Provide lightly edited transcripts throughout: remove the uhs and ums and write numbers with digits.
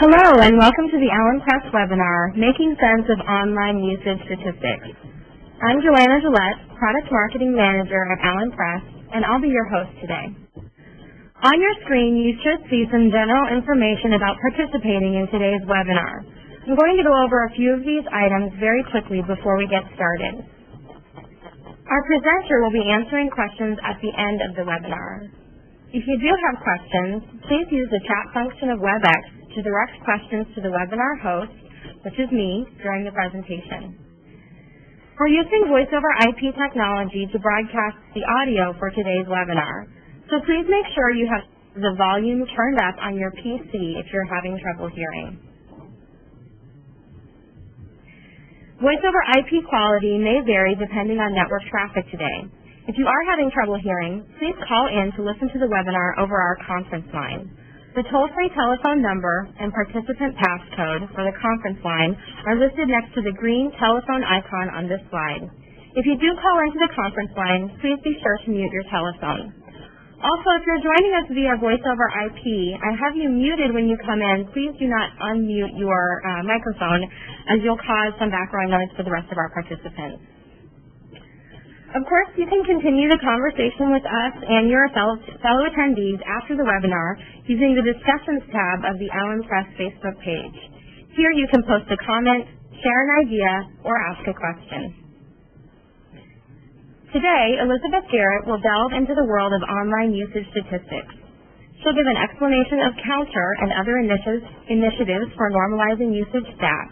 Hello and welcome to the Allen Press webinar, Making Sense of Online Usage Statistics. I'm Joanna Gillette, Product Marketing Manager at Allen Press, and I'll be your host today. On your screen, you should see some general information about participating in today's webinar. I'm going to go over a few of these items very quickly before we get started. Our presenter will be answering questions at the end of the webinar. If you do have questions, please use the chat function of WebEx to direct questions to the webinar host, which is me, during the presentation. We're using Voice over IP technology to broadcast the audio for today's webinar, so please make sure you have the volume turned up on your PC if you're having trouble hearing. Voice over IP quality may vary depending on network traffic today. If you are having trouble hearing, please call in to listen to the webinar over our conference line. The toll-free telephone number and participant passcode for the conference line are listed next to the green telephone icon on this slide. If you do call into the conference line, please be sure to mute your telephone. Also, if you're joining us via Voice over IP, I have you muted when you come in. Please do not unmute your microphone, as you'll cause some background noise for the rest of our participants. Of course, you can continue the conversation with us and your fellow attendees after the webinar using the Discussions tab of the Allen Press Facebook page. Here you can post a comment, share an idea, or ask a question. Today, Elizabeth Garrett will delve into the world of online usage statistics. She'll give an explanation of Counter and other initiatives for normalizing usage stats.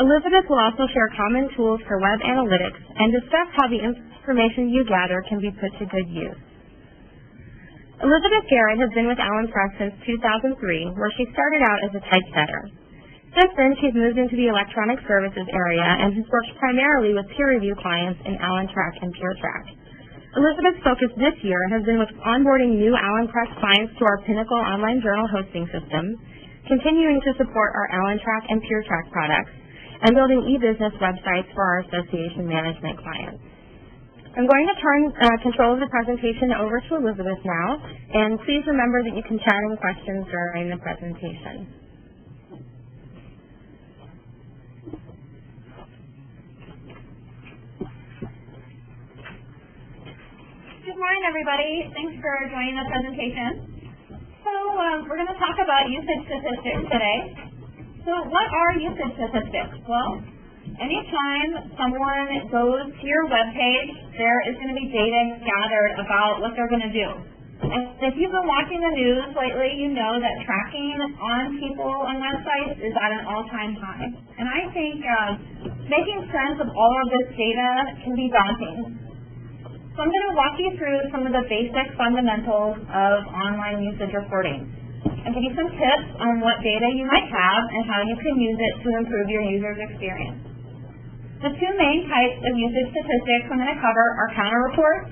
Elizabeth will also share common tools for web analytics and discuss how the information you gather can be put to good use. Elizabeth Garrett has been with Allen Press since 2003, where she started out as a typesetter. Since then, she's moved into the electronic services area and has worked primarily with peer review clients in Allen Track and PeerTrack. Elizabeth's focus this year has been with onboarding new Allen Press clients to our Pinnacle online journal hosting system, continuing to support our Allen Track and PeerTrack products, and building e-business websites for our association management clients. I'm going to turn control of the presentation over to Elizabeth now, and please remember that you can chat in questions during the presentation. Good morning, everybody. Thanks for joining the presentation. So we're going to talk about usage statistics today. So what are usage statistics? Well, anytime someone goes to your web page, there is going to be data gathered about what they're going to do. And if you've been watching the news lately, you know that tracking on people on websites is at an all-time high. And I think making sense of all of this data can be daunting. So I'm going to walk you through some of the basic fundamentals of online usage reporting and give you some tips on what data you might have and how you can use it to improve your user's experience. The two main types of usage statistics I'm going to cover are counter reports,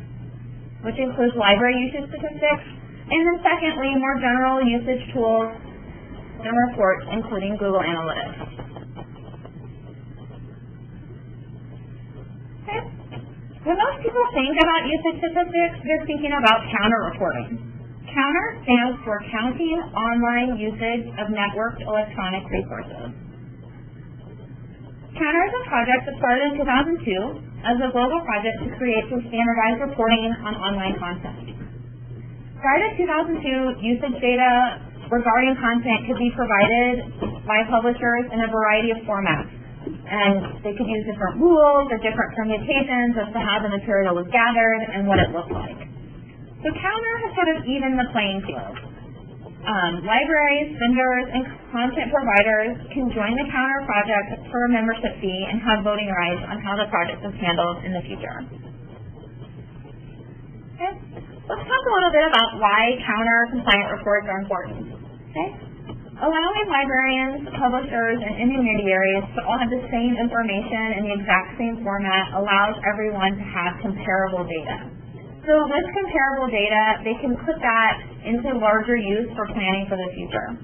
which includes library usage statistics, and then secondly, more general usage tools and reports, including Google Analytics. Okay. When most people think about usage statistics, they're thinking about counter reporting. Counter stands for Counting Online Usage of Networked Electronic Resources. Counter is a project that started in 2002 as a global project to create some standardized reporting on online content. Prior to 2002, usage data regarding content could be provided by publishers in a variety of formats. And they could use different rules or different permutations as to how the material was gathered and what it looked like. So Counter has sort of evened the playing field. Libraries, vendors, and content providers can join the Counter project for a membership fee and have voting rights on how the project is handled in the future. Okay. Let's talk a little bit about why Counter compliant reports are important. Okay. Allowing librarians, publishers, and intermediaries to all have the same information in the exact same format allows everyone to have comparable data. So with comparable data, they can put that into larger use for planning for the future.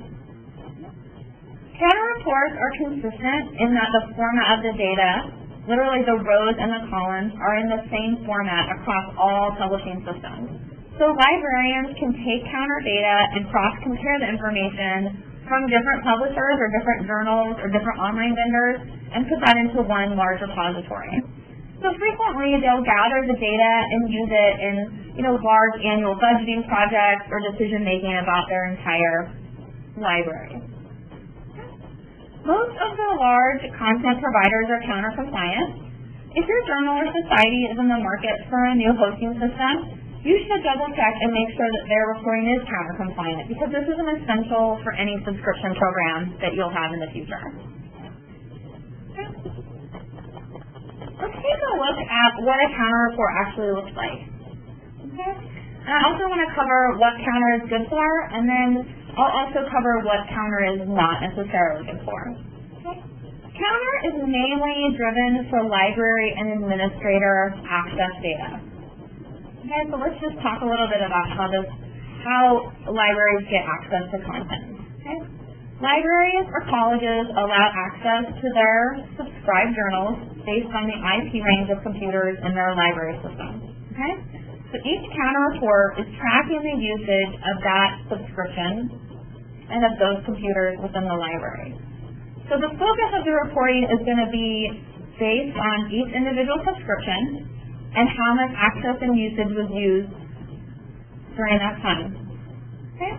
Counter reports are consistent in that the format of the data, literally the rows and the columns, are in the same format across all publishing systems. So librarians can take Counter data and cross-compare the information from different publishers or different journals or different online vendors and put that into one large repository. So frequently they'll gather the data and use it in large annual budgeting projects or decision making about their entire library. Most of the large content providers are counter compliant. If your journal or society is in the market for a new hosting system, you should double check and make sure that their reporting is counter compliant, because this is an essential for any subscription program that you'll have in the future. Let's take a look at what a counter report actually looks like. Okay? And I also want to cover what counter is good for, and then I'll also cover what counter is not necessarily good for. Okay? Counter is mainly driven for library and administrator access data. Okay, so let's just talk a little bit about how libraries get access to content. Okay? Libraries or colleges allow access to their subscribed journals based on the IP range of computers in their library system. Okay? So each counter report is tracking the usage of that subscription and of those computers within the library. So the focus of the reporting is going to be based on each individual subscription and how much access and usage was used during that time. Okay?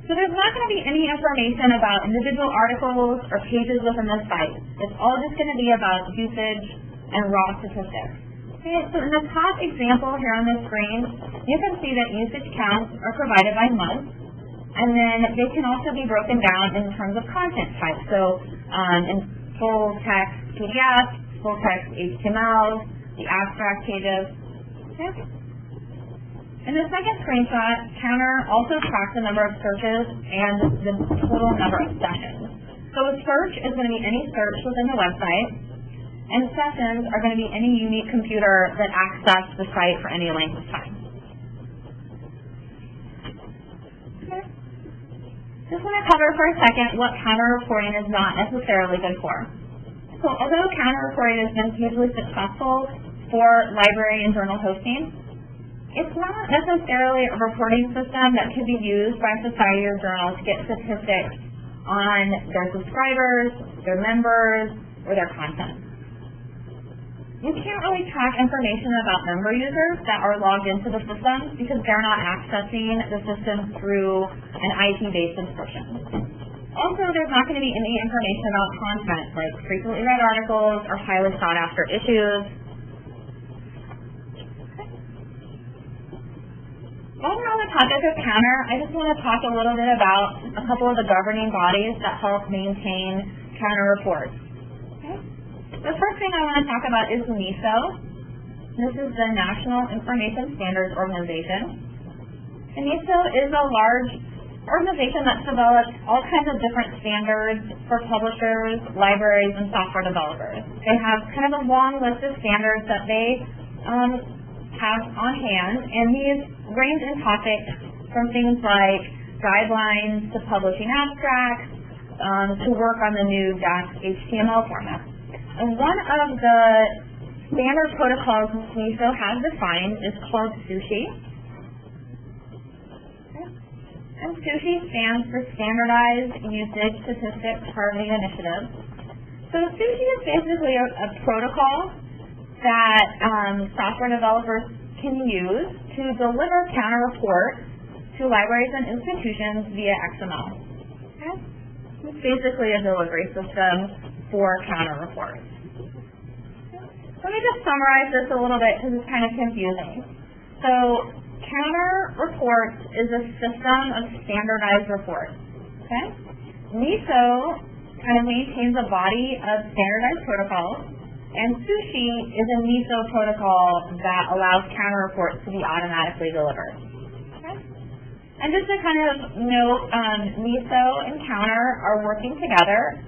So there's not going to be any information about individual articles or pages within the site. It's all just going to be about usage and raw statistics. Okay, so in the top example here on the screen, you can see that usage counts are provided by month, and then they can also be broken down in terms of content type. So in full text PDF, full text HTML, the abstract pages. Okay. In the second screenshot, counter also tracks the number of searches and the total number of sessions. So a search is going to be any search within the website, and sessions are going to be any unique computer that accessed the site for any length of time. Okay. Just want to cover for a second what counter reporting is not necessarily good for. So although counter reporting has been hugely successful for library and journal hosting, it's not necessarily a reporting system that can be used by society or journals to get statistics on their subscribers, their members, or their content. You can't really track information about member users that are logged into the system because they're not accessing the system through an IP-based subscription. Also, there's not going to be any information about content, like frequently read articles or highly sought-after issues. While we're on the topic of counter, I just want to talk a little bit about a couple of the governing bodies that help maintain counter reports. Okay? The first thing I want to talk about is NISO. This is the National Information Standards Organization. And NISO is a large organization that develops all kinds of different standards for publishers, libraries, and software developers. They have kind of a long list of standards that they have on hand, and these range in topics from things like guidelines to publishing abstracts to work on the new HTML format. And one of the standard protocols NISO has defined is called SUSHI. And SUSHI stands for Standardized Usage Statistics Targeting Initiative. So SUSHI is basically a protocol that software developers can use to deliver counter reports to libraries and institutions via XML. Okay? It's basically a delivery system for counter reports. Let me just summarize this a little bit because it's kind of confusing. So counter reports is a system of standardized reports. Okay? NISO kind of maintains a body of standardized protocols, and SUSHI is a NISO protocol that allows counter reports to be automatically delivered. Okay? And just to kind of note, NISO and counter are working together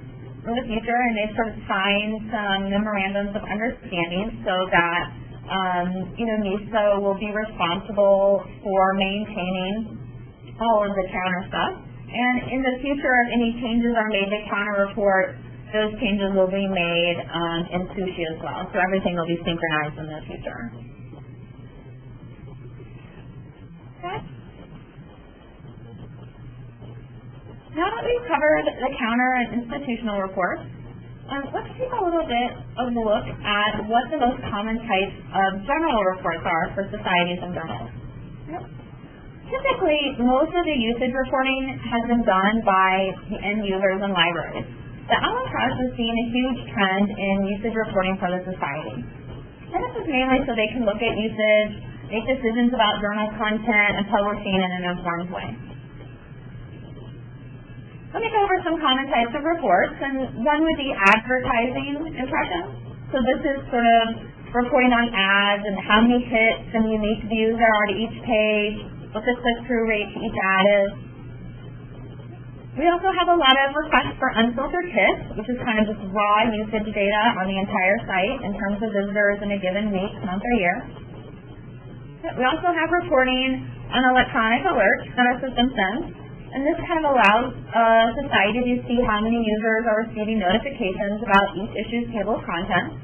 in the future, and they've sort of signed some memorandums of understanding so that NISO will be responsible for maintaining all of the counter stuff. And in the future, if any changes are made to counter reports, those changes will be made in SUSHI as well. So everything will be synchronized in the future. Okay. Now that we've covered the counter and institutional reports, let's take a little bit of a look at what the most common types of general reports are for societies and journals. Typically, most of the usage reporting has been done by the end users and libraries. The Allen Press has seen a huge trend in usage reporting for the society. And this is mainly so they can look at usage, make decisions about journal content, and publishing in an informed way. Let me go over some common types of reports, and one would be advertising impressions. So this is sort of reporting on ads and how many hits and unique views there are to each page, what the click-through rate to each ad is. We also have a lot of requests for unfiltered hits, which is kind of just raw usage data on the entire site in terms of visitors in a given week, month, or year. We also have reporting on electronic alerts that our system sends. And this kind of allows society to see how many users are receiving notifications about each issue's table of contents.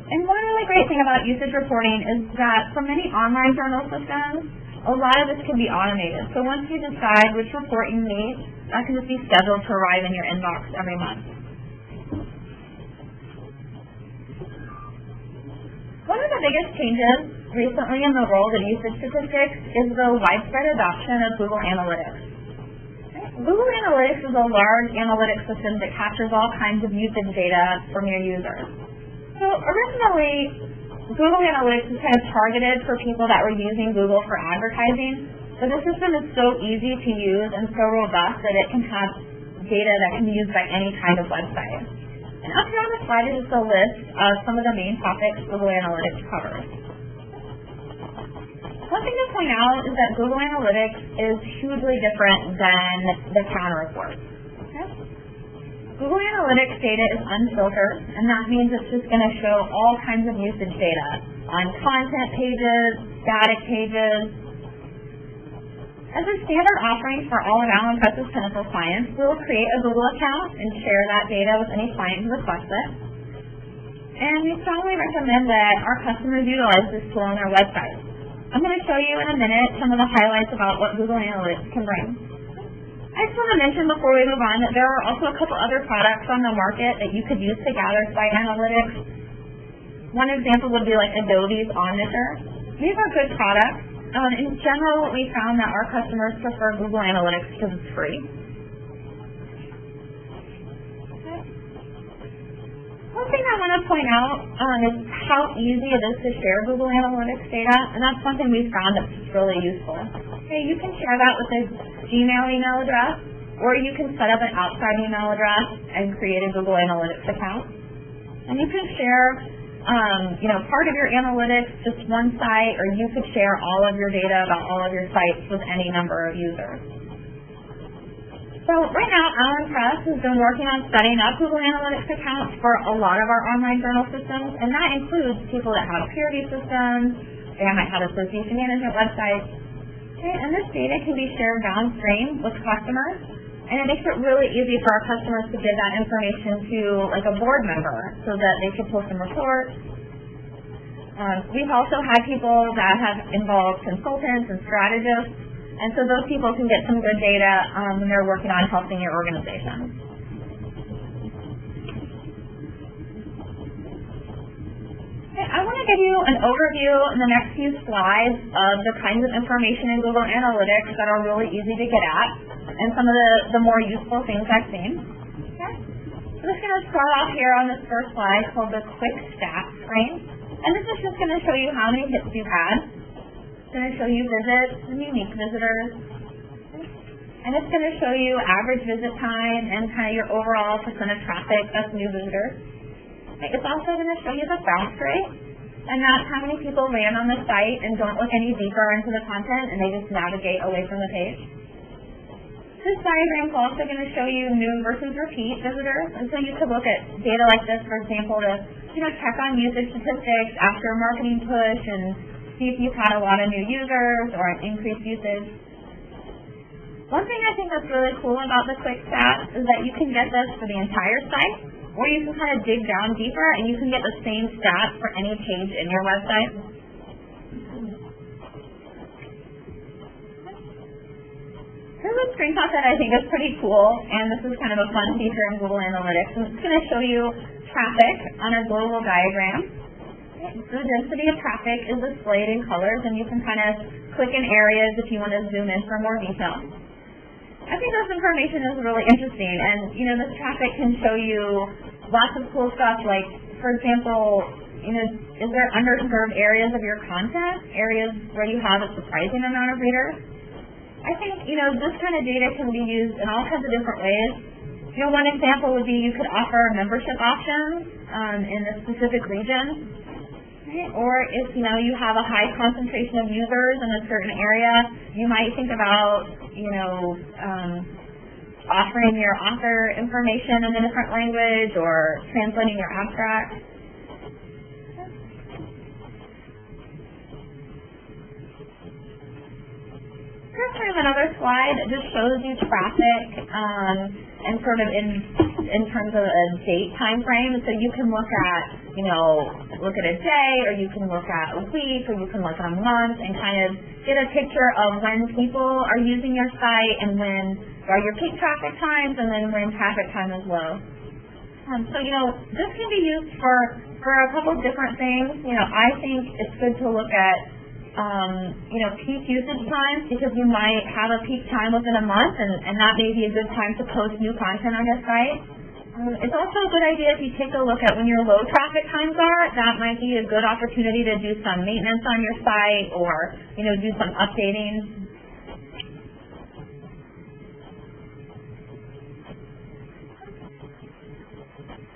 And one really great thing about usage reporting is that for many online journal systems, a lot of this can be automated. So once you decide which report you need, that can just be scheduled to arrive in your inbox every month. One of the biggest changes recently in the world of usage statistics is the widespread adoption of Google Analytics. Google Analytics is a large analytics system that captures all kinds of usage data from your users. So originally, Google Analytics was kind of targeted for people that were using Google for advertising, but the system is so easy to use and so robust that it can have data that can be used by any kind of website. And up here on the slide is just a list of some of the main topics Google Analytics covers. One thing to point out is that Google Analytics is hugely different than the counter report. Okay? Google Analytics data is unfiltered, and that means it's just going to show all kinds of usage data on content pages, static pages. As a standard offering for all of Allen Press's Pinnacle clients, we'll create a Google account and share that data with any client who requests it. And we strongly recommend that our customers utilize this tool on their website. I'm going to show you in a minute some of the highlights about what Google Analytics can bring. I just want to mention before we move on that there are also a couple other products on the market that you could use to gather site analytics. One example would be like Adobe's Omniture. These are good products. In general, we found that our customers prefer Google Analytics because it's free. One thing I want to point out is how easy it is to share Google Analytics data, and that's something we found that's really useful. Okay, you can share that with a Gmail email address, or you can set up an outside email address and create a Google Analytics account. And you can share part of your analytics, just one site, or you could share all of your data about all of your sites with any number of users. So right now, Allen Press has been working on setting up Google Analytics accounts for a lot of our online journal systems, and that includes people that have peer review systems, they might have association management websites. Okay, and this data can be shared downstream with customers, and it makes it really easy for our customers to give that information to like a board member so that they can pull some reports. We've also had people that have involved consultants and strategists, and so those people can get some good data when they're working on helping your organization. Okay, I want to give you an overview in the next few slides of the kinds of information in Google Analytics that are really easy to get at, and some of the more useful things I've seen. Okay. I'm just going to start off here on this first slide called the Quick Stats screen. And this is just going to show you how many hits you've had. It's going to show you visits and unique visitors. And it's going to show you average visit time and kind of your overall percent of traffic, that's new visitors. Okay. It's also going to show you the bounce rate. And that's how many people land on the site and don't look any deeper into the content and they just navigate away from the page. This diagram is also going to show you new versus repeat visitors, and so you could look at data like this, for example, to check on usage statistics after a marketing push and see if you've had a lot of new users or an increased usage. One thing I think that's really cool about the Quick Stats is that you can get this for the entire site, or you can kind of dig down deeper and you can get the same stats for any page in your website. Here's a screenshot that I think is pretty cool, and this is kind of a fun feature in Google Analytics. And it's going to show you traffic on a global diagram. The density of traffic is displayed in colors, and you can kind of click in areas if you want to zoom in for more detail. I think this information is really interesting, and this traffic can show you lots of cool stuff, like, for example, is there underserved areas of your content, areas where you have a surprising amount of readers? I think, this kind of data can be used in all kinds of different ways. One example would be you could offer membership options in a specific region, right? Or if, you have a high concentration of users in a certain area, you might think about, offering your author information in a different language or translating your abstract. Here's kind of another slide that just shows you traffic and sort of in terms of a date time frame. So you can look at, look at a day, or you can look at a week, or you can look at a month and kind of get a picture of when people are using your site and when are your peak traffic times and then when traffic time is low. So, this can be used for a couple of different things. I think it's good to look at peak usage times, because you might have a peak time within a month, and that may be a good time to post new content on your site. It's also a good idea if you take a look at when your low traffic times are. That might be a good opportunity to do some maintenance on your site, or do some updating.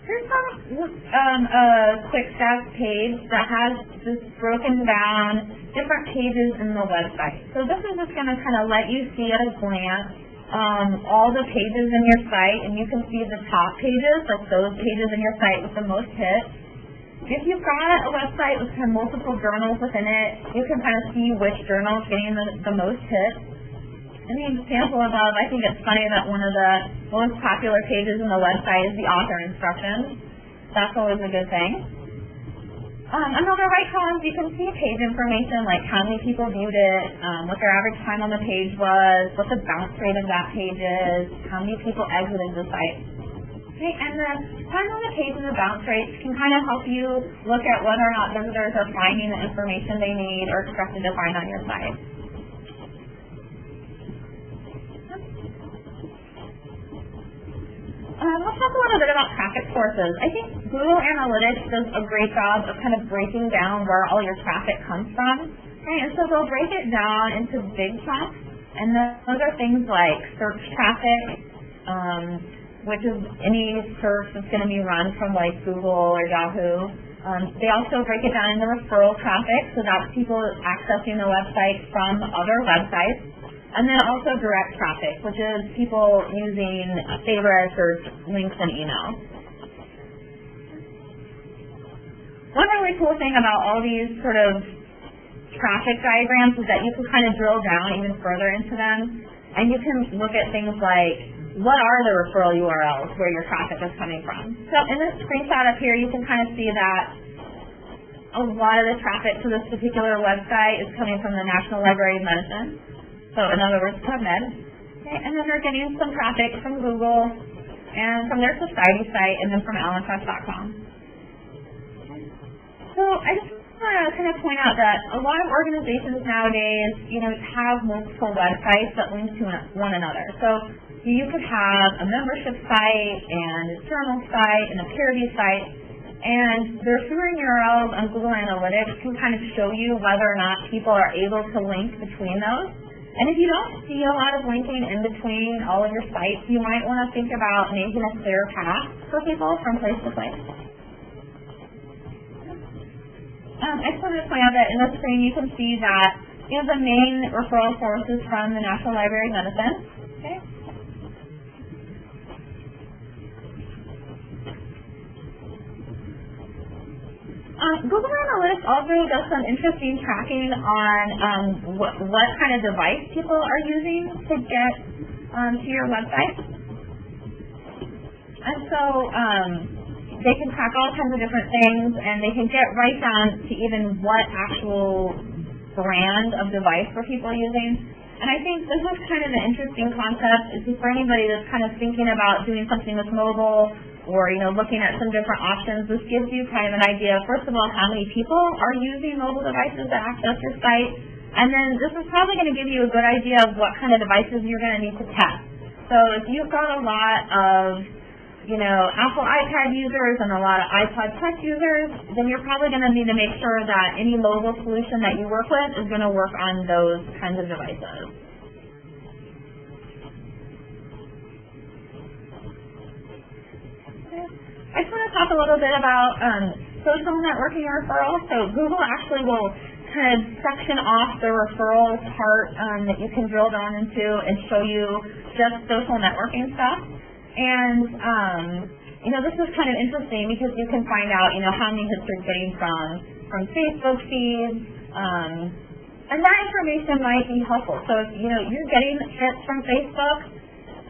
Here's a quick stats page that has just broken down different pages in the website. So this is just going to kind of let you see at a glance all the pages in your site, and you can see the top pages, like those pages in your site with the most hits. If you've got a website with kind of multiple journals within it, you can kind of see which journal is getting the most hits. In the example above, I think it's funny that one of the most popular pages in the website is the author instructions. That's always a good thing. On the right columns, you can see page information, like how many people viewed it, what their average time on the page was, what the bounce rate of that page is, how many people exited the site. Okay, and the time on the page and the bounce rates can kind of help you look at whether or not visitors are finding the information they need or expected to find on your site. Let's talk a little bit about traffic sources. I think Google Analytics does a great job of kind of breaking down where all your traffic comes from. Okay, and so they'll break it down into big chunks, and those are things like search traffic, which is any search that's going to be run from like Google or Yahoo. They also break it down into referral traffic, so that's people accessing the website from other websites. And then also direct traffic, which is people using favorites or links in email. One really cool thing about all these sort of traffic diagrams is that you can kind of drill down even further into them, and you can look at things like, what are the referral URLs where your traffic is coming from? So in this screenshot up here, you can kind of see that a lot of the traffic to this particular website is coming from the National Library of Medicine. So in other words, PubMed. Okay, and then they're getting some traffic from Google and from their society site, and then from allenpress.com. So I just want to kind of point out that a lot of organizations nowadays, have multiple websites that link to one another. So you could have a membership site and a journal site and a parody site, and their sharing URLs on Google Analytics can kind of show you whether or not people are able to link between those. And if you don't see a lot of linking in between all of your sites, you might want to think about making a clear path for people from place to place. I just wanted to point out that in the screen you can see that the main referral source is from the National Library of Medicine. Okay. Google Analytics also does some interesting tracking on what kind of device people are using to get to your website. And so they can track all kinds of different things, and they can get right down to even what actual brand of device for people are using. And I think this is kind of an interesting concept. It's for anybody that's kind of thinking about doing something with mobile or, looking at some different options. This gives you kind of an idea, first of all, how many people are using mobile devices to access your site. And then this is probably going to give you a good idea of what kind of devices you're going to need to test. So if you've got a lot of Apple iPad users and a lot of iPod Touch users, then you're probably going to need to make sure that any mobile solution that you work with is going to work on those kinds of devices. I just want to talk a little bit about social networking referrals. So Google actually will kind of section off the referral part that you can drill down into and show you just social networking stuff. And, this is kind of interesting because you can find out, how many hits you're getting from Facebook feeds, and that information might be helpful. So if, you're getting hits from Facebook,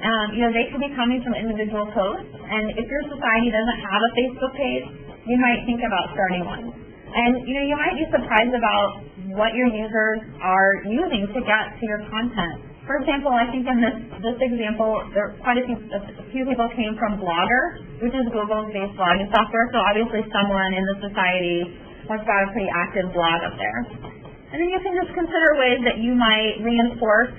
they could be coming from individual posts, and if your society doesn't have a Facebook page, you might think about starting one. And, you might be surprised about what your users are using to get to your content. For example, I think in this example, there quite a few people came from Blogger, which is Google's based blogging software, so obviously someone in the society has got a pretty active blog up there. And then you can just consider ways that you might reinforce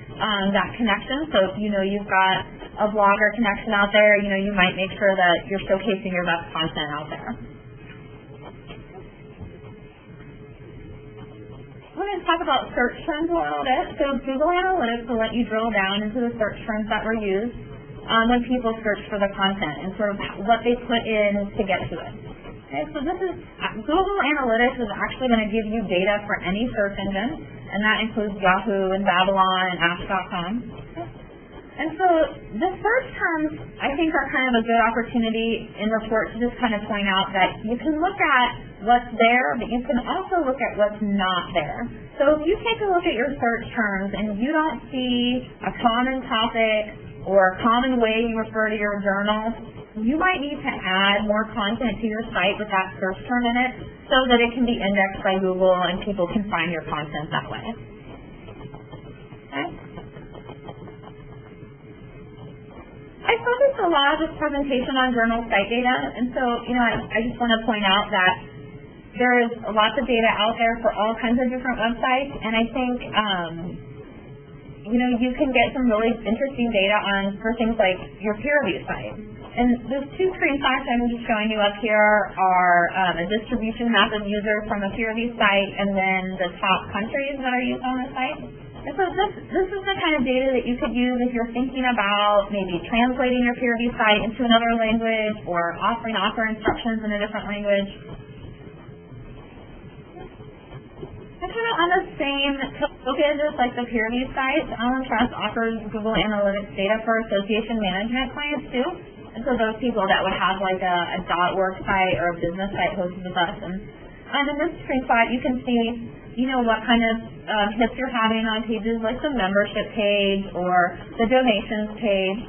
that connection. So if you've got a Blogger connection out there, you might make sure that you're showcasing your best content out there. I'm going to talk about search terms a little bit. So Google Analytics will let you drill down into the search terms that were used when people search for the content and sort of what they put in to get to it. Okay, so this is Google Analytics is actually going to give you data for any search engine, and that includes Yahoo and Babylon and Ask.com. And so the search terms, I think, are kind of a good opportunity in reports to just kind of point out that you can look at what's there, but you can also look at what's not there. So if you take a look at your search terms and you don't see a common topic or a common way you refer to your journal, you might need to add more content to your site with that search term in it so that it can be indexed by Google and people can find your content that way. Okay? I focused a lot of this presentation on journal site data, and so, I just want to point out that there is lots of data out there for all kinds of different websites, and I think, you can get some really interesting data for things like your peer review site. And those two screenshots I'm just showing you up here are a distribution map of users from a peer review site and then the top countries that are used on the site. And so this is the kind of data that you could use if you're thinking about maybe translating your peer review site into another language or offering offer instructions in a different language. And kind of on the same token, just like the peer review site, Allen Trust offers Google Analytics data for association management clients too. And so those people that would have like a .org site or a business site hosted with us. And in this screenshot, you can see what kind of hits you're having on pages like the membership page or the donations page.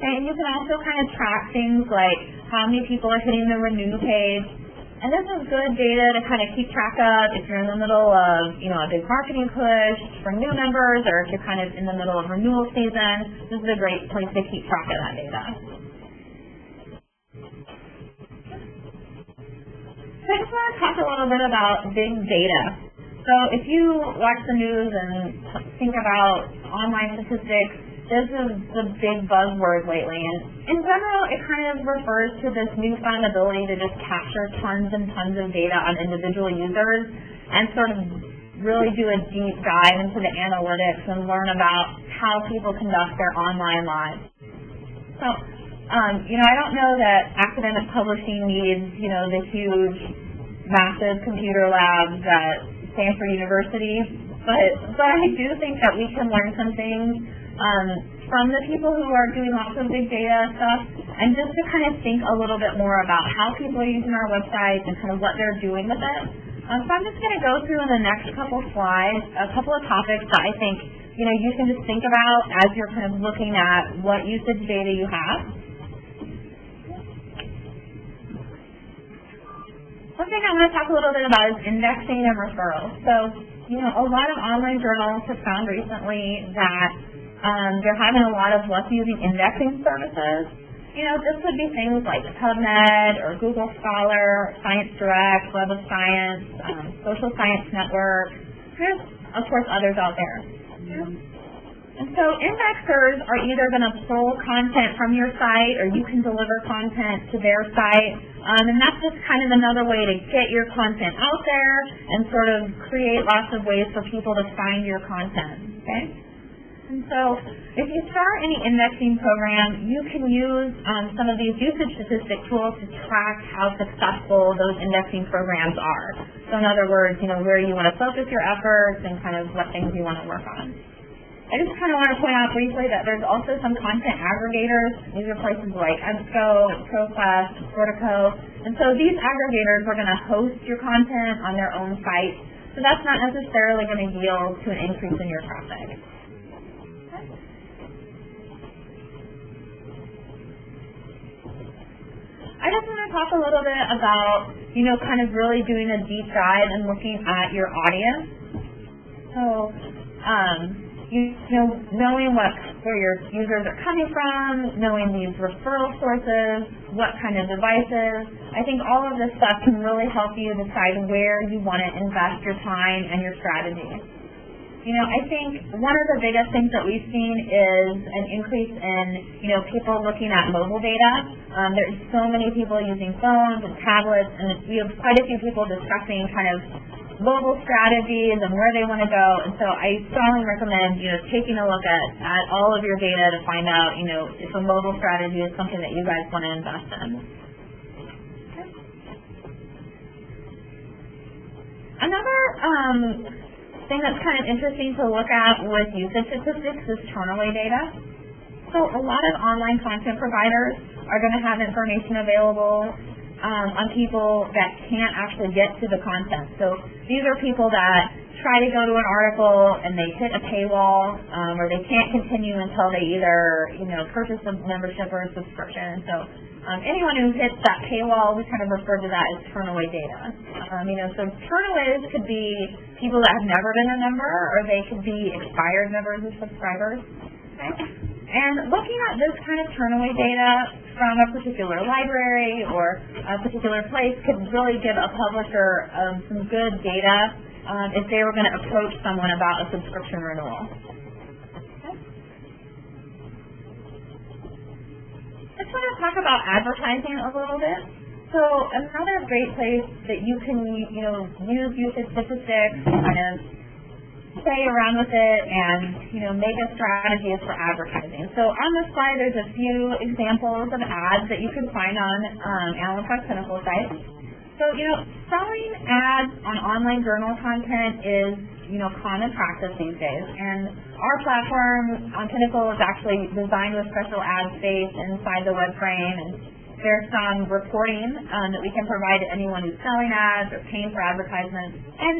And you can also kind of track things like how many people are hitting the renew page. And this is good data to kind of keep track of if you're in the middle of, a big marketing push for new members or if you're kind of in the middle of renewal season. This is a great place to keep track of that data. So I just want to talk a little bit about big data. So if you watch the news and think about online statistics, this is the big buzzword lately. And in general, it kind of refers to this newfound ability to just capture tons and tons of data on individual users and sort of really do a deep dive into the analytics and learn about how people conduct their online lives. So, I don't know that academic publishing needs, the huge, massive computer labs at Stanford University, but I do think that we can learn some things from the people who are doing lots of big data stuff, and just to kind of think a little bit more about how people are using our websites and kind of what they're doing with it. So I'm just going to go through in the next couple slides a couple of topics that I think you can just think about as you're kind of looking at what usage data you have. One thing I want to talk a little bit about is indexing and referrals. So a lot of online journals have found recently that they're having a lot of luck using indexing services. This would be things like PubMed or Google Scholar, Science Direct, Web of Science, Social Science Network. There's, of course, others out there. And so indexers are either going to pull content from your site or you can deliver content to their site. And that's just kind of another way to get your content out there and sort of create lots of ways for people to find your content. Okay? And so if you start any indexing program, you can use some of these usage statistic tools to track how successful those indexing programs are. So in other words, where you want to focus your efforts and kind of what things you want to work on. I just kind of want to point out briefly that there's also some content aggregators. These are places like EBSCO, ProQuest, Portico. And so these aggregators are going to host your content on their own site. So that's not necessarily going to yield to an increase in your traffic. I just want to talk a little bit about, kind of really doing a deep dive and looking at your audience. So, knowing where your users are coming from, knowing these referral sources, what kind of devices. I think all of this stuff can really help you decide where you want to invest your time and your strategy. I think one of the biggest things that we've seen is an increase in, people looking at mobile data. There's so many people using phones and tablets, and we have quite a few people discussing kind of mobile strategies and where they want to go. And so I strongly recommend, taking a look at all of your data to find out, if a mobile strategy is something that you guys want to invest in. Another thing that's kind of interesting to look at with usage statistics is turn-away data. So a lot of online content providers are going to have information available on people that can't actually get to the content. So these are people that try to go to an article and they hit a paywall, or they can't continue until they either, purchase a membership or a subscription. So anyone who hits that paywall, we kind of refer to that as turn-away data. So turnaways could be people that have never been a member, or they could be expired members or subscribers. Okay? And looking at this kind of turn-away data from a particular library or a particular place could really give a publisher some good data if they were going to approach someone about a subscription renewal. Okay. I just want to talk about advertising a little bit. So another great place that you can, use usage statistics and kind of play around with it and, make a strategy is for advertising. So on this slide, there's a few examples of ads that you can find on Allen Tech Pinnacle sites. So, selling ads on online journal content is, common practice these days. And our platform on Pinnacle is actually designed with special ad space inside the web frame, and there's some reporting that we can provide to anyone who's selling ads or paying for advertisements. And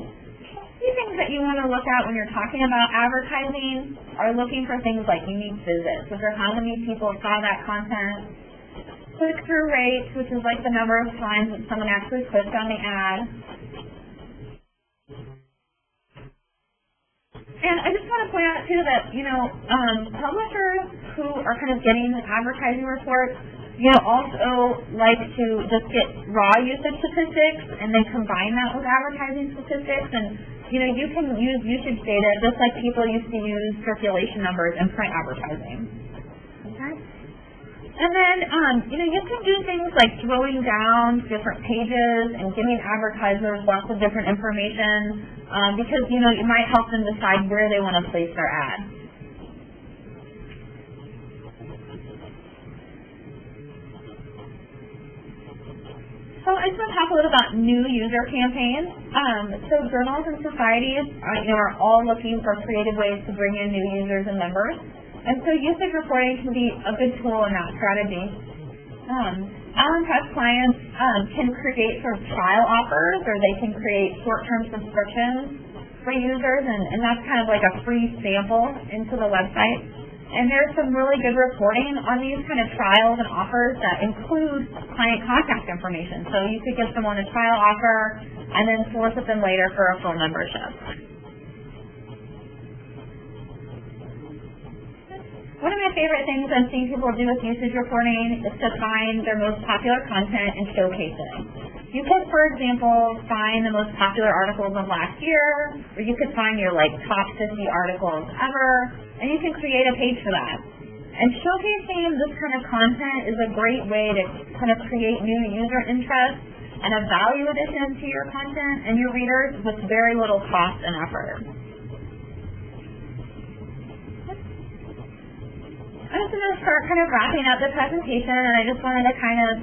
key things that you want to look at when you're talking about advertising are looking for things like unique visits, which are how many people saw that content, click-through rates, which is like the number of times that someone actually clicked on the ad. And I just want to point out, too, that, publishers who are kind of getting advertising reports, also like to just get raw usage statistics and then combine that with advertising statistics. And, you can use usage data just like people used to use circulation numbers in print advertising. Okay? And then, you can do things like throwing down different pages and giving advertisers lots of different information because, it might help them decide where they want to place their ad. So I just want to talk a little about new user campaigns. So journals and societies are all looking for creative ways to bring in new users and members. And so usage reporting can be a good tool in that strategy. Allen Press clients can create sort of trial offers, or they can create short-term subscriptions for users, and that's kind of like a free sample into the website. And there's some really good reporting on these kind of trials and offers that include client contact information. So you could give someone a trial offer and then solicit them later for a full membership. One of my favorite things I'm seeing people do with usage reporting is to find their most popular content and showcase it. You could, for example, find the most popular articles of last year, or you could find your top 50 articles ever, and you can create a page for that. And showcasing this kind of content is a great way to kind of create new user interest and a value addition to your content and your readers with very little cost and effort. I'm just going to start kind of wrapping up the presentation, and I just wanted to kind of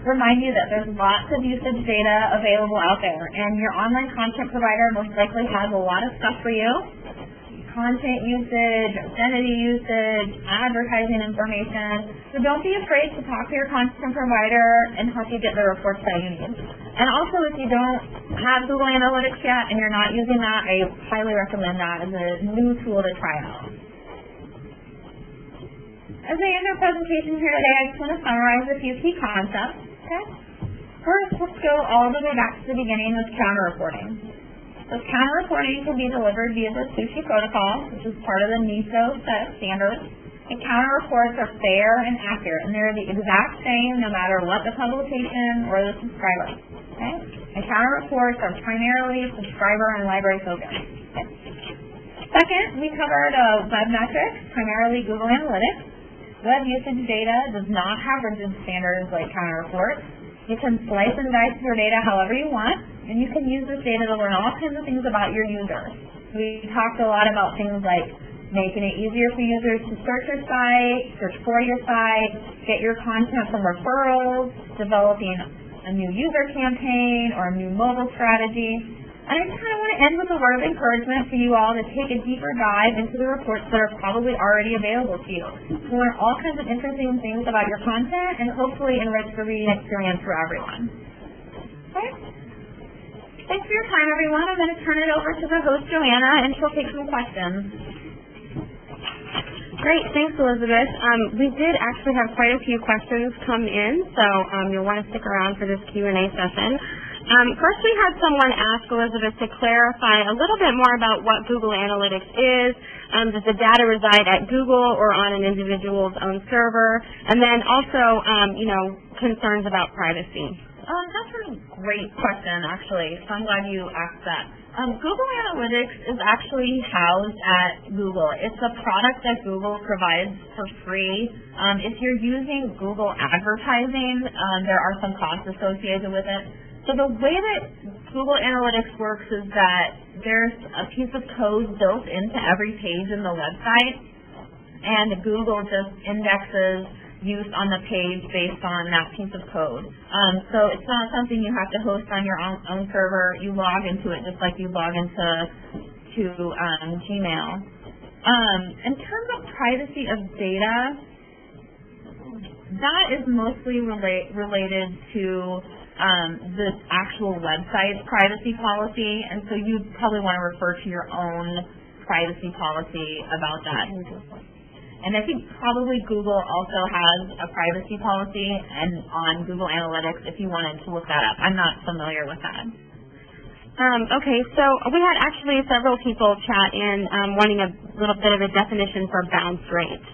remind you that there's lots of usage data available out there, and your online content provider most likely has a lot of stuff for you. Content usage, identity usage, advertising information. So don't be afraid to talk to your content provider and help you get the reports that you need. And also, if you don't have Google Analytics yet and you're not using that, I highly recommend that as a new tool to try out. As I end our presentation here today, I just want to summarize a few key concepts. Okay? First, let's go all the way back to the beginning with counter reporting. So counter reporting can be delivered via the Sushi protocol, which is part of the NISO set of standards. And counter reports are fair and accurate, and they're the exact same no matter what the publication or the subscriber. Okay? And counter reports are primarily subscriber and library focused. Okay? Second, we covered web metrics, primarily Google Analytics. Web usage data does not have rigid standards like counter reports. You can slice and dice your data however you want, and you can use this data to learn all kinds of things about your users. We talked a lot about things like making it easier for users to search your site, search for your site, get your content from referrals, developing a new user campaign or a new mobile strategy. And I just kind of want to end with a word of encouragement for you all to take a deeper dive into the reports that are probably already available to you. To learn all kinds of interesting things about your content and hopefully enrich the reading experience for everyone. Okay? Thanks for your time, everyone. I'm going to turn it over to the host, Joanna, and she'll take some questions. Great, thanks, Elizabeth. We did actually have quite a few questions come in, so you'll want to stick around for this Q&A session. First, we had someone ask Elizabeth to clarify a little bit more about what Google Analytics is. Does the data reside at Google or on an individual's own server? And then also, concerns about privacy. That's a great question, actually, so I'm glad you asked that. Google Analytics is actually housed at Google. It's a product that Google provides for free. If you're using Google advertising, there are some costs associated with it. So the way that Google Analytics works is that there's a piece of code built into every page in the website, and Google just indexes use on the page based on that piece of code. So it's not something you have to host on your own server. You log into it just like you log into Gmail. In terms of privacy of data, that is mostly related to the actual website's privacy policy, and so you'd probably want to refer to your own privacy policy about that. And I think probably Google also has a privacy policy and on Google Analytics if you wanted to look that up. I'm not familiar with that. Okay, so we had actually several people chat in wanting a little bit of a definition for bounce rate.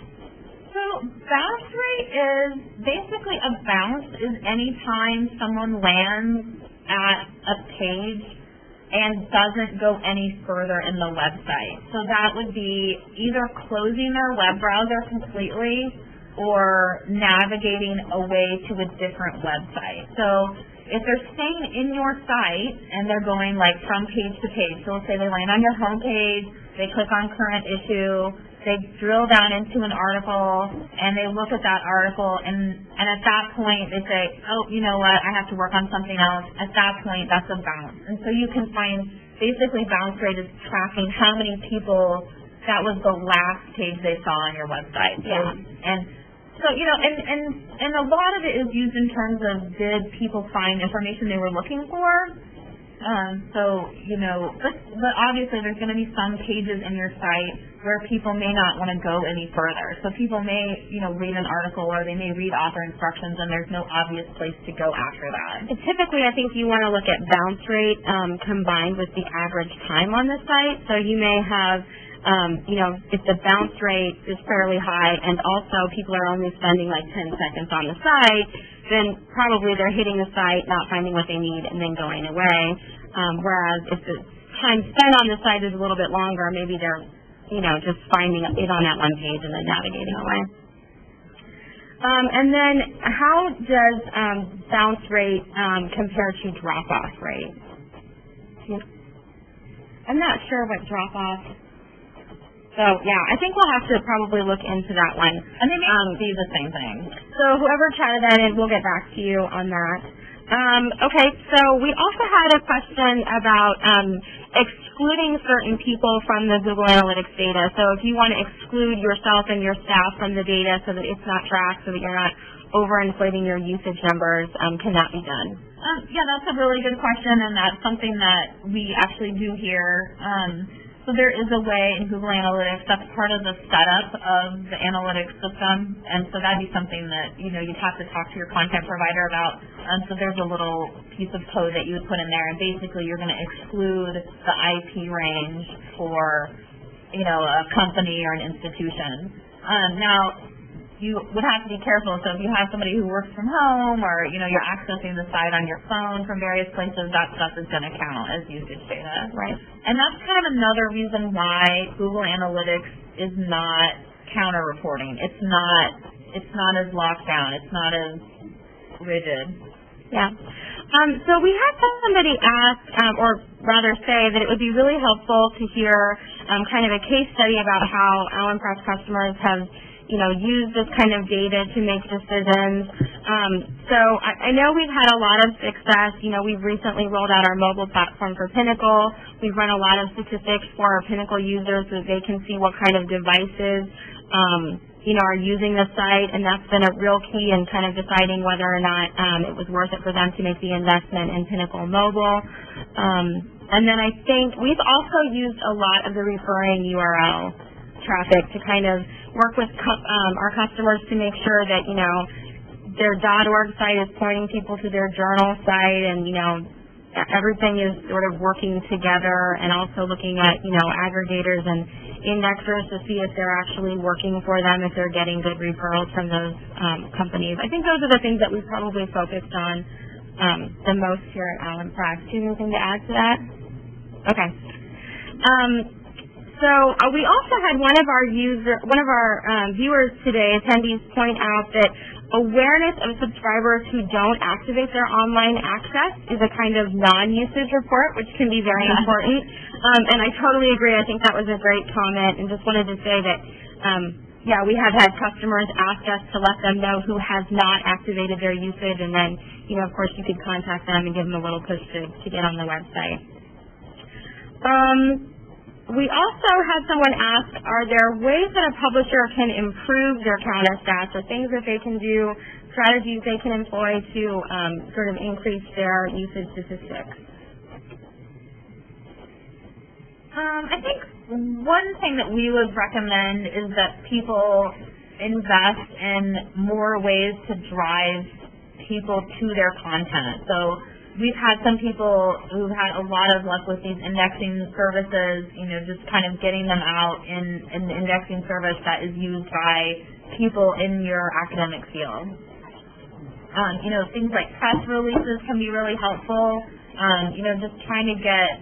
So bounce rate is basically a bounce is any time someone lands at a page and doesn't go any further in the website. So that would be either closing their web browser completely or navigating away to a different website. So if they're staying in your site and they're going from page to page, so let's say they land on your home page, they click on current issue, they drill down into an article, and they look at that article, and at that point they say, oh, you know what, I have to work on something else. At that point, that's a bounce. And so you can find, basically bounce rate is tracking how many people, that was the last page they saw on your website. Yeah. And so, and a lot of it is used in terms of did people find information they were looking for? But obviously there's going to be some pages in your site where people may not want to go any further. So people may, read an article or they may read author instructions and there's no obvious place to go after that. And typically, I think you want to look at bounce rate combined with the average time on the site. So you may have if the bounce rate is fairly high and also people are only spending like 10 seconds on the site, then probably they're hitting the site, not finding what they need, and then going away. Whereas if the time spent on the site is a little bit longer, maybe they're, just finding it on that one page and then navigating away. And then how does bounce rate compare to drop-off rate? I'm not sure what drop-off. So, yeah, I think we'll have to probably look into that one. And they may be the same thing. So whoever chatted that in, we'll get back to you on that. Okay, so we also had a question about excluding certain people from the Google Analytics data. So if you want to exclude yourself and your staff from the data so that it's not tracked, so that you're not overinflating your usage numbers, can that be done? Yeah, that's a really good question, and that's something that we actually do here. So there is a way in Google Analytics that's part of the setup of the analytics system, and so that'd be something that you'd have to talk to your content provider about. So there's a little piece of code that you would put in there, and basically you're going to exclude the IP range for a company or an institution. Now, you would have to be careful. So if you have somebody who works from home, or you're accessing the site on your phone from various places, that stuff is going to count as usage data. Right. And that's kind of another reason why Google Analytics is not counter-reporting. It's not as locked down. It's not as rigid. Yeah. So we had somebody ask, or rather say, that it would be really helpful to hear kind of a case study about how Allen Press customers have use this kind of data to make decisions. So I know we've had a lot of success. We've recently rolled out our mobile platform for Pinnacle. We've run a lot of statistics for our Pinnacle users so that they can see what kind of devices, are using the site, and that's been a real key in kind of deciding whether or not it was worth it for them to make the investment in Pinnacle Mobile. And then I think we've also used a lot of the referring URL traffic to kind of work with our customers to make sure that, their .org site is pointing people to their journal site, and, everything is sort of working together, and also looking at, aggregators and indexers to see if they're actually working for them, if they're getting good referrals from those companies. I think those are the things that we've probably focused on the most here at Allen Press. Do you have anything to add to that? Okay. So we also had one of our viewers today, attendees, point out that awareness of subscribers who don't activate their online access is a kind of non-usage report, which can be very important. And I totally agree. I think that was a great comment, and just wanted to say that, we have had customers ask us to let them know who has not activated their usage, and then, of course, you could contact them and give them a little push to get on the website. We also had someone ask, are there ways that a publisher can improve their counter stats, or things that they can do, strategies they can employ to sort of increase their usage statistics? I think one thing that we would recommend is that people invest in more ways to drive people to their content. So we've had some people who've had a lot of luck with these indexing services, just kind of getting them out in an indexing service that is used by people in your academic field. Things like press releases can be really helpful. Just trying to get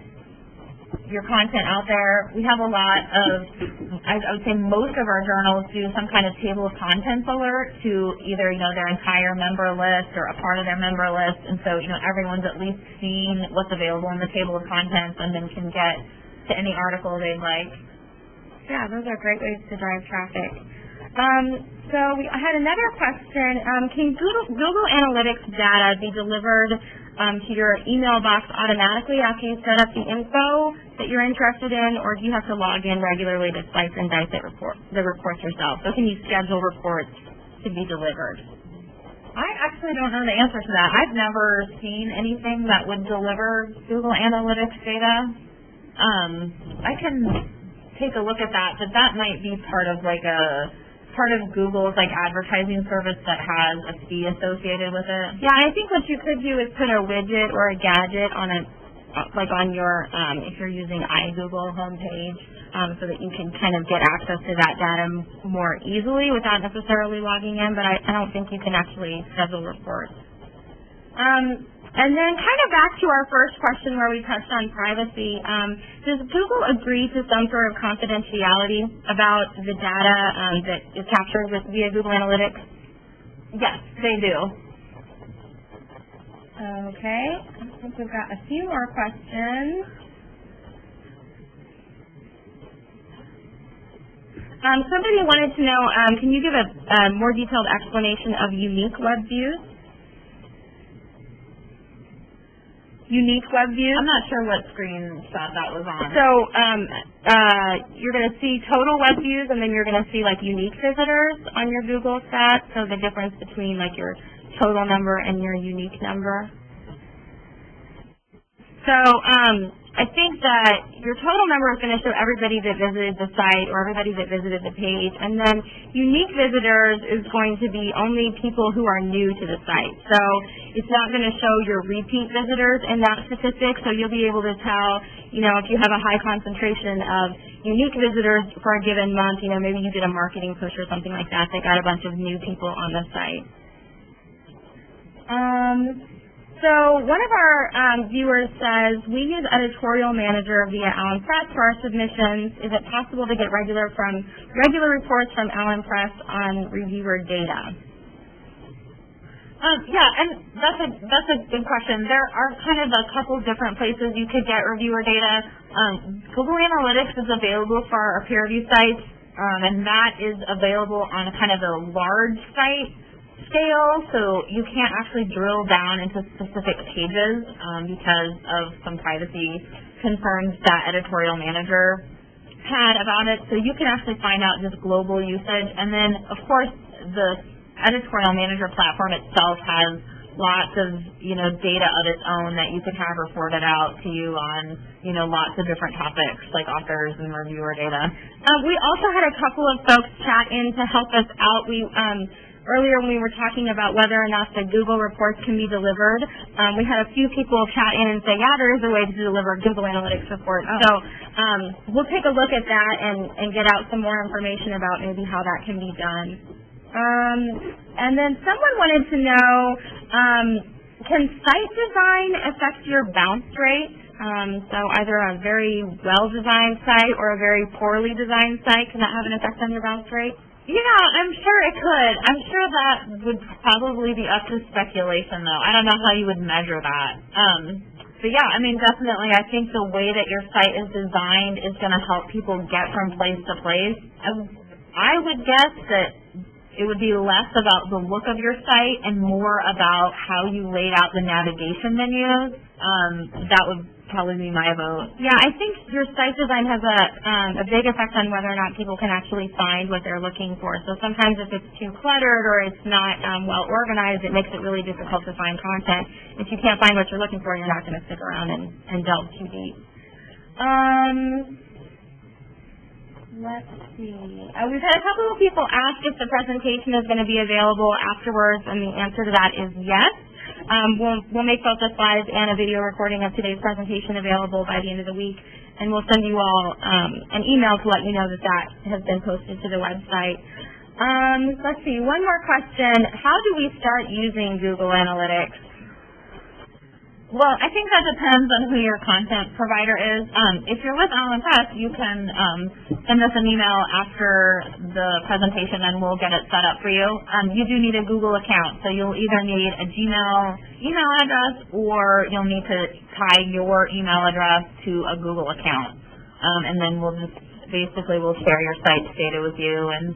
your content out there. We have a lot of, I would say most of our journals do some kind of table of contents alert to either, their entire member list or a part of their member list. And so, everyone's at least seen what's available in the table of contents and then can get to any article they'd like. Yeah, those are great ways to drive traffic. So I had another question. Can Google Analytics data be delivered to your email box automatically after you set up the info that you're interested in, or do you have to log in regularly to slice and dice the reports yourself? So can you schedule reports to be delivered? I actually don't know the answer to that. I've never seen anything that would deliver Google Analytics data. I can take a look at that, but that might be part of Google's advertising service that has a fee associated with it. Yeah, I think what you could do is put a widget or a gadget on like on your, if you're using iGoogle homepage, so that you can kind of get access to that data more easily without necessarily logging in, but I don't think you can actually schedule reports. And then kind of back to our first question where we touched on privacy, does Google agree to some sort of confidentiality about the data that is captured via Google Analytics? Yes, they do. Okay, I think we've got a few more questions. Somebody wanted to know, can you give a more detailed explanation of unique web views? Unique web views? I'm not sure what screenshot that was on. So you're going to see total web views, and then you're going to see like unique visitors on your Google stat. So the difference between like your total number and your unique number. So I think that your total number is going to show everybody that visited the site or everybody that visited the page, and then unique visitors is going to be only people who are new to the site. So it's not going to show your repeat visitors in that statistic, so you'll be able to tell, you know, if you have a high concentration of unique visitors for a given month, you know, maybe you did a marketing push or something like that that got a bunch of new people on the site. So one of our viewers says, we use Editorial Manager via Allen Press for our submissions. Is it possible to get regular reports from Allen Press on reviewer data? Yeah, and that's a good question. There are kind of a couple different places you could get reviewer data. Google Analytics is available for our peer review sites, and that is available on kind of a large site scale, so you can't actually drill down into specific pages because of some privacy concerns that Editorial Manager had about it. So you can actually find out just global usage, and then of course the Editorial Manager platform itself has lots of, you know, data of its own that you could have reported out to you on, you know, lots of different topics like authors and reviewer data. We also had a couple of folks chat in to help us out. Earlier when we were talking about whether or not the Google reports can be delivered, we had a few people chat in and say, yeah, there is a way to deliver Google Analytics reports. So we'll take a look at that and get out some more information about maybe how that can be done. And then someone wanted to know, can site design affect your bounce rate? So either a very well-designed site or a very poorly designed site, can that have an effect on your bounce rate? Yeah, I'm sure it could. I'm sure that would probably be up to speculation, though. I don't know how you would measure that. But yeah, I mean, definitely, I think the way that your site is designed is going to help people get from place to place. I would guess that it would be less about the look of your site and more about how you laid out the navigation menus. That would probably be my vote. Yeah, I think your site design has a big effect on whether or not people can actually find what they're looking for. So sometimes if it's too cluttered or it's not well organized, it makes it really difficult to find content. If you can't find what you're looking for, you're not going to stick around and delve too deep. Let's see. We've had a couple of people ask if the presentation is going to be available afterwards, and the answer to that is yes. We'll make both the slides and a video recording of today's presentation available by the end of the week, and we'll send you all an email to let you know that that has been posted to the website. Let's see, one more question. How do we start using Google Analytics? Well, I think that depends on who your content provider is. If you're with Allen Press, you can send us an email after the presentation and we'll get it set up for you. You do need a Google account, so you'll either need a Gmail email address or you'll need to tie your email address to a Google account. And then we'll share your site's data with you and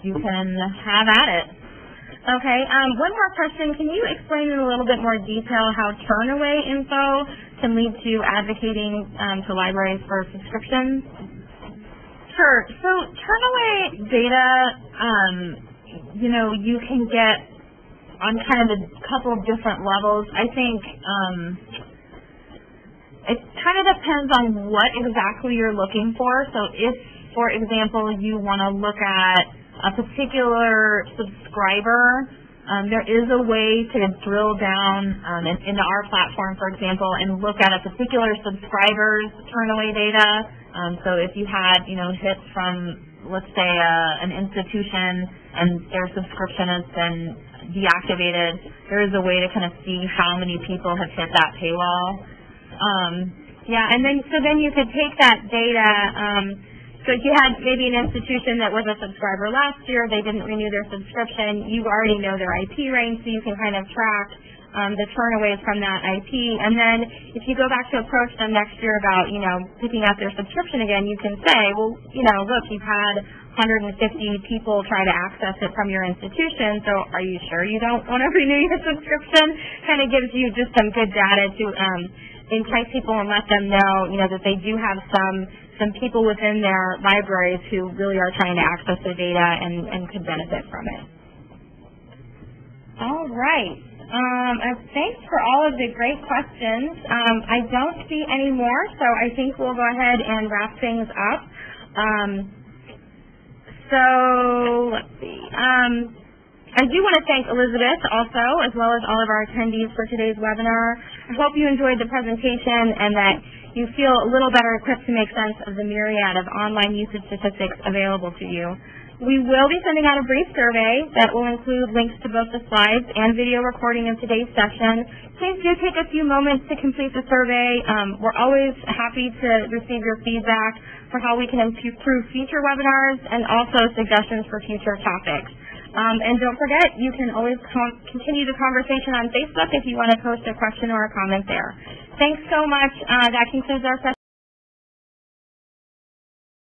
you can have at it. Okay, one more question. Can you explain in a little bit more detail how turnaway info can lead to advocating to libraries for subscriptions? Sure. So turnaway data, you know, you can get on kind of a couple of different levels. I think it kind of depends on what exactly you're looking for. So if, for example, you want to look at a particular subscriber There is a way to drill down into our platform, for example, and look at a particular subscriber's turn-away data. So if you had, hits from, let's say, an institution and their subscription has been deactivated, there is a way to kind of see how many people have hit that paywall. And then you could take that data. So if you had maybe an institution that was a subscriber last year, they didn't renew their subscription, you already know their IP range, so you can kind of track the turnaways from that IP. And then if you go back to approach them next year about, picking up their subscription again, you can say, well, look, you've had 150 people try to access it from your institution, so are you sure you don't want to renew your subscription? Kind of gives you just some good data to entice people and let them know, that they do have some people within their libraries who really are trying to access the data and could benefit from it. All right. Thanks for all of the great questions. I don't see any more, so I think we'll go ahead and wrap things up. Let's see. I do want to thank Elizabeth also, as well as all of our attendees for today's webinar. I hope you enjoyed the presentation and that you feel a little better equipped to make sense of the myriad of online usage statistics available to you. We will be sending out a brief survey that will include links to both the slides and video recording of today's session. Please do take a few moments to complete the survey. We're always happy to receive your feedback for how we can improve future webinars and also suggestions for future topics. And don't forget, you can always continue the conversation on Facebook if you want to post a question or a comment there. Thanks so much. That concludes our session.